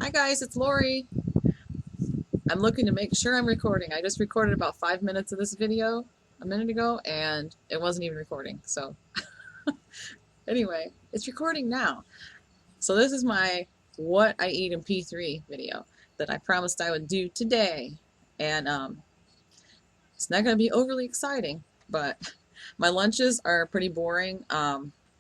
Hi guys, it's Lori. I'm looking to make sure I'm recording. I just recorded about 5 minutes of this video a minute ago and it wasn't even recording. So anyway, it's recording now. So this is my what I eat in P3 video that I promised I would do today. And it's not going to be overly exciting, but my lunches are pretty boring,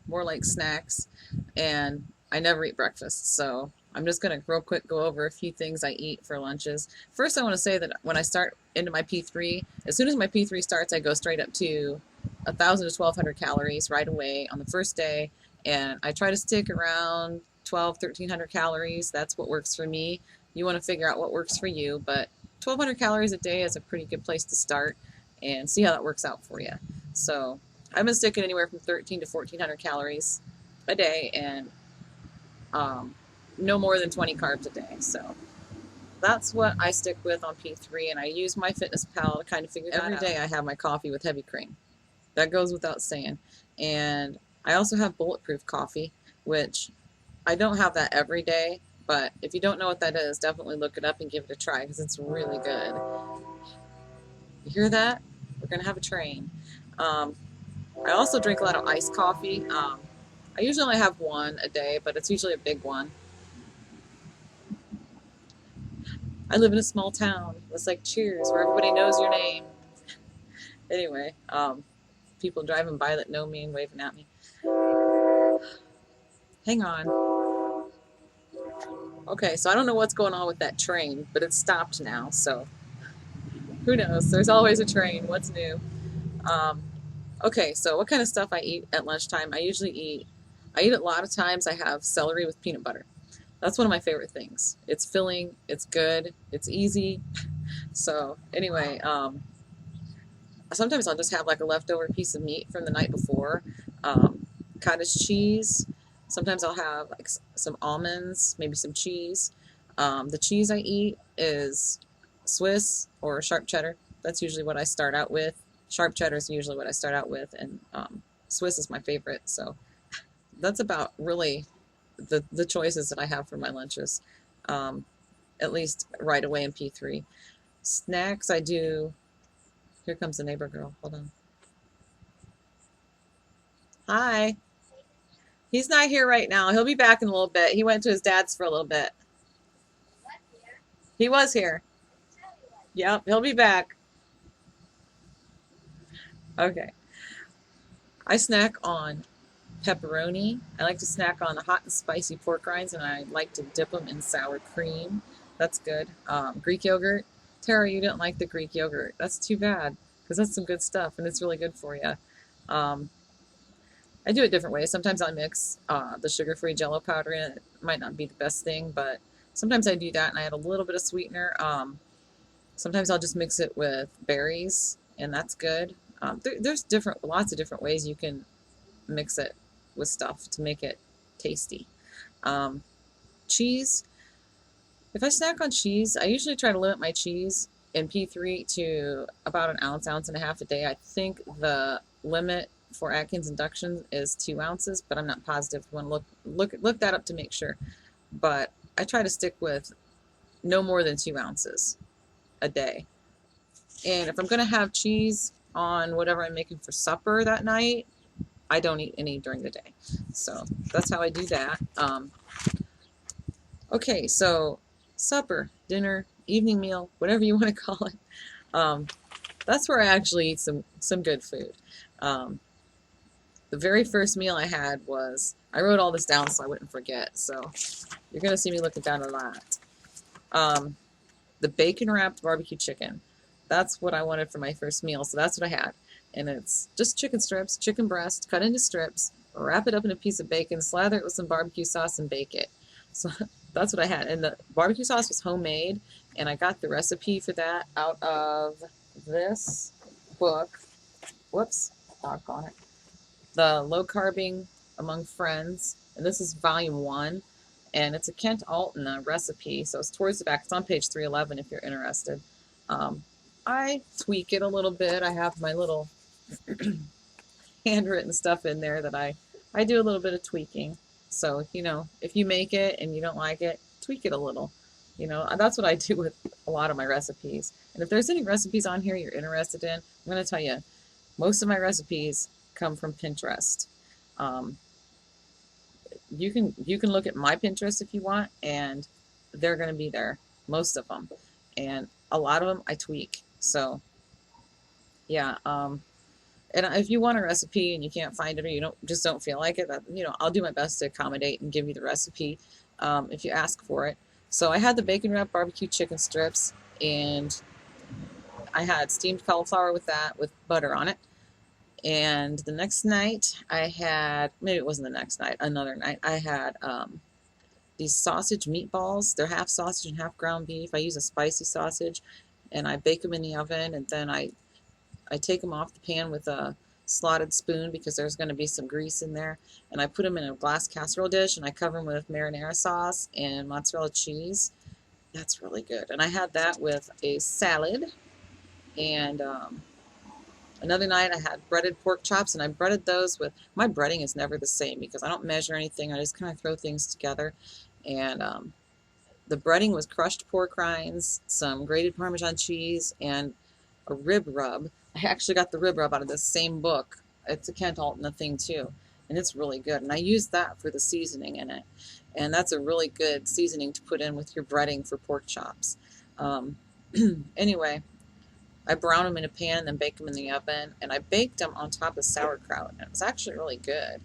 more like snacks, and I never eat breakfast. So I'm just going to real quick go over a few things I eat for lunches. First, I want to say that when I start into my P3, as soon as my P3 starts, I go straight up to 1,000 to 1,200 calories right away on the first day, and I try to stick around 1,300 calories. That's what works for me. You want to figure out what works for you, but 1,200 calories a day is a pretty good place to start and see how that works out for you. So I've been sticking anywhere from 13 to 1,400 calories a day and no more than 20 carbs a day. So that's what I stick with on P3, and I use MyFitnessPal to kind of figure that out. Every day I have my coffee with heavy cream. That goes without saying. And I also have bulletproof coffee, which I don't have that every day, but if you don't know what that is, definitely look it up and give it a try because it's really good. You hear that? We're going to have a train. I also drink a lot of iced coffee. I usually only have one a day, but it's usually a big one. I live in a small town. It's like Cheers, where everybody knows your name. Anyway, people driving by that know me and waving at me. Hang on. Okay, so I don't know what's going on with that train, but it's stopped now, so who knows? There's always a train. What's new? Okay, so what kind of stuff I eat at lunchtime? I eat a lot of times I have celery with peanut butter. That's one of my favorite things. It's filling, it's good, it's easy. So anyway, sometimes I'll just have like a leftover piece of meat from the night before, cottage cheese. Sometimes I'll have like some almonds, maybe some cheese. The cheese I eat is Swiss or sharp cheddar. That's usually what I start out with. Sharp cheddar is usually what I start out with, and Swiss is my favorite. So that's about really the choices that I have for my lunches, at least right away in P3. Snacks, I do. Here comes the neighbor girl. Hold on. Hi. He's not here right now. He'll be back in a little bit. He went to his dad's for a little bit. He was here. Yep, he'll be back. Okay. I snack on pepperoni. I like to snack on the hot and spicy pork rinds, and I like to dip them in sour cream. That's good. Greek yogurt. Tara, you didn't like the Greek yogurt. That's too bad, because that's some good stuff, and it's really good for you. I do it different ways. Sometimes I mix the sugar-free Jello powder in. It might not be the best thing, but sometimes I do that, and I add a little bit of sweetener. Sometimes I'll just mix it with berries, and that's good. There's lots of different ways you can mix it with stuff to make it tasty. Cheese. If I snack on cheese, I usually try to limit my cheese in P3 to about an ounce, ounce and a half a day. I think the limit for Atkins induction is 2 ounces, but I'm not positive. You want to look that up to make sure. But I try to stick with no more than 2 ounces a day. And if I'm going to have cheese on whatever I'm making for supper that night, I don't eat any during the day. So that's how I do that. Okay, so supper, dinner, evening meal, whatever you want to call it. That's where I actually eat some good food. The very first meal I had was, I wrote all this down so I wouldn't forget, so you're going to see me looking down a lot. The bacon wrapped barbecue chicken. That's what I wanted for my first meal, so that's what I had. And it's just chicken strips, chicken breast, cut into strips, wrap it up in a piece of bacon, slather it with some barbecue sauce, and bake it. So that's what I had. And the barbecue sauce was homemade, and I got the recipe for that out of this book. Whoops, doggone it. The Low Carbing Among Friends, and this is volume 1, and it's a Kent Alton recipe, so it's towards the back. It's on page 311 if you're interested. I tweak it a little bit. I have my little handwritten stuff in there that I do a little bit of tweaking. So, you know, if you make it and you don't like it, tweak it a little. You know, that's what I do with a lot of my recipes. And if there's any recipes on here you're interested in, I'm going to tell you, most of my recipes come from Pinterest. Um, you can look at my Pinterest if you want, and they're going to be there, most of them, and a lot of them I tweak. So yeah, and if you want a recipe and you can't find it, or you don't feel like it, I'll do my best to accommodate and give you the recipe if you ask for it. So I had the bacon wrapped barbecue chicken strips, and I had steamed cauliflower with that with butter on it. And the next night I had, maybe it wasn't the next night, another night, I had these sausage meatballs. They're half sausage and half ground beef. I use a spicy sausage, and I bake them in the oven, and then I take them off the pan with a slotted spoon because there's going to be some grease in there, and I put them in a glass casserole dish, and I cover them with marinara sauce and mozzarella cheese. That's really good. And I had that with a salad, and another night I had breaded pork chops, and I breaded those with, my breading is never the same because I don't measure anything. I just kind of throw things together. And the breading was crushed pork rinds, some grated Parmesan cheese, and a rib rub. I actually got the rib rub out of this same book. It's a Kent Altena thing too, and it's really good. And I used that for the seasoning in it. And that's a really good seasoning to put in with your breading for pork chops. Anyway, I brown them in a pan and then bake them in the oven. And I baked them on top of sauerkraut. And it was actually really good.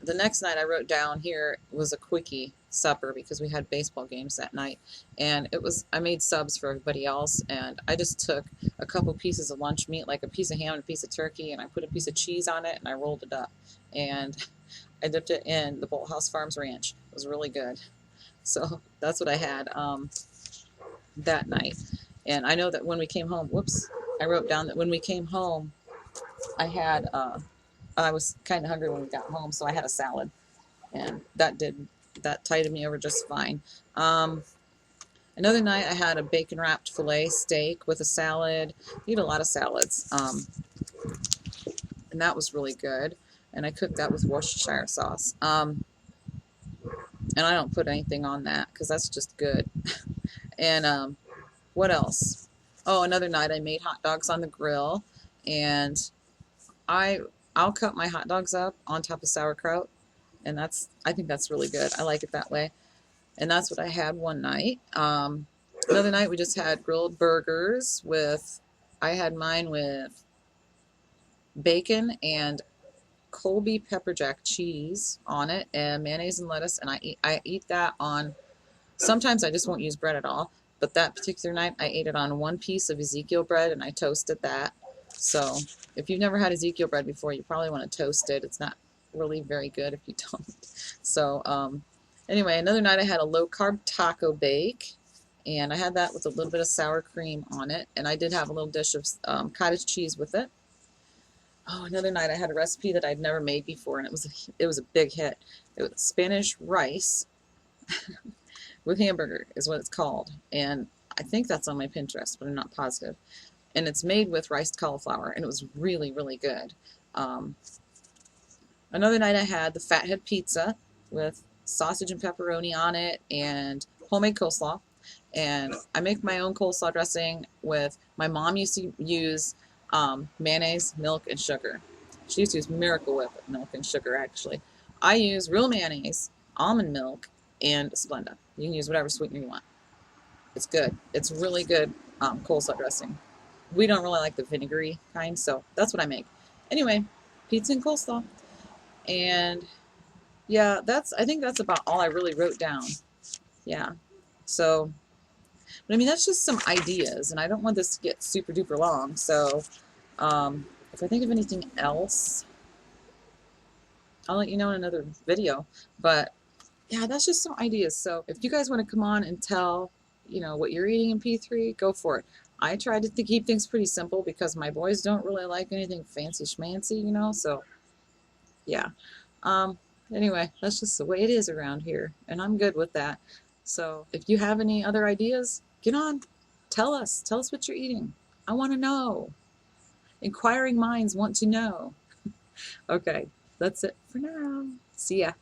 The next night I wrote down here was a quickie supper because we had baseball games that night, and I made subs for everybody else, and I just took a couple pieces of lunch meat, like a piece of ham and a piece of turkey, and I put a piece of cheese on it, and I rolled it up, and I dipped it in the Bolthouse Farms ranch. It was really good. So that's what I had that night. And I know that when we came home, I wrote down that when we came home, I was kind of hungry when we got home, so I had a salad, and that tided me over just fine. Another night I had a bacon wrapped filet steak with a salad. I eat a lot of salads, and that was really good. And I cooked that with Worcestershire sauce. And I don't put anything on that because that's just good. And what else? Oh, another night I made hot dogs on the grill, and I'll cut my hot dogs up on top of sauerkraut, and I think that's really good. I like it that way. And that's what I had one night. Another night we just had grilled burgers I had mine with bacon and Colby pepper jack cheese on it, and mayonnaise and lettuce, and I eat that on, sometimes I just won't use bread at all, but that particular night I ate it on one piece of Ezekiel bread, and I toasted that. So if you've never had Ezekiel bread before, you probably want to toast it. It's not really very good if you don't. So anyway, another night I had a low-carb taco bake, and I had that with a little bit of sour cream on it, and I did have a little dish of cottage cheese with it. Oh, another night I had a recipe that I'd never made before, and it was a big hit. It was Spanish rice with hamburger is what it's called, and I think that's on my Pinterest, but I'm not positive. And it's made with riced cauliflower, and it was really, really good. Another night I had the Fathead pizza with sausage and pepperoni on it and homemade coleslaw. And I make my own coleslaw dressing with, my mom used to use mayonnaise, milk, and sugar. She used to use Miracle Whip milk and sugar, actually. I use real mayonnaise, almond milk, and Splenda. You can use whatever sweetener you want. It's good. It's really good coleslaw dressing. We don't really like the vinegary kind, so that's what I make. Anyway, pizza and coleslaw. And yeah, I think that's about all I really wrote down. Yeah. So, but I mean, that's just some ideas, and I don't want this to get super duper long. So, if I think of anything else, I'll let you know in another video. But yeah, that's just some ideas. So if you guys want to come on and tell, what you're eating in P3, go for it. I tried to keep things pretty simple because my boys don't really like anything fancy schmancy, so yeah. Anyway, that's just the way it is around here, and I'm good with that. So if you have any other ideas, get on. Tell us what you're eating. I want to know. Inquiring minds want to know. Okay, that's it for now. See ya.